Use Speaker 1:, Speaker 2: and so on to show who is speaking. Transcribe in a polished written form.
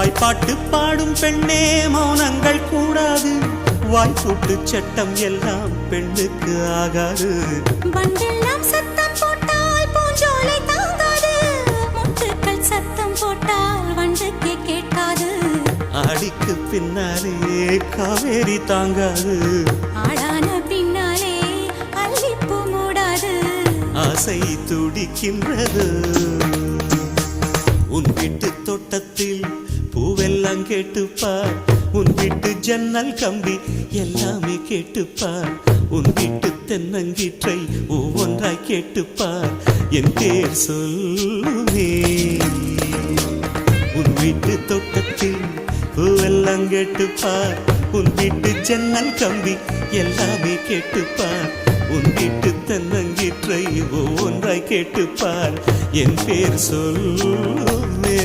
Speaker 1: வாய்ப்பாட்டு பாடும் பெண்ணே மௌனங்கள் கூடாது. வாய்ப்பூட்டு சட்டம் எல்லாம் பெண்ணுக்கு ஆகாது.
Speaker 2: பண்டெல்லாம் சத்தம் போட்டால் பூஞ்சோலை தாங்காது. முட்டுக்கள் சத்தம் போட்டால் வண்டுக்கே கேட்காது.
Speaker 1: ஆடிக்கு பின்னாலே காவேரி தாங்காது.
Speaker 2: ஆடான பின்னாலே அல்லிப்பூ மூடாது.
Speaker 1: ஆசை துடிக்கின்றது. உன் வீட்டு தோட்டத்தில் பூவெல்லாம் கேட்டுப்பார். உன் வீட்டு ஜன்னல் கம்பி எல்லாமே கேட்டுப்பார். உன் வீட்டு தென்னங்கீற்றை ஒவ்வொன்றாய் கேட்டுப்பார். என் பேர் சொல்லுமே. உன் வீட்டு தோட்டத்தில் பூவெல்லாம் கேட்டுப்பார். உன் வீட்டு ஜன்னல் கம்பி எல்லாமே கேட்டுப்பார். உன் வீட்டு தென்னங்கீற்றை ஒவ்வொன்றாய் கேட்டுப்பார். என் பேர் சொல்லுமே.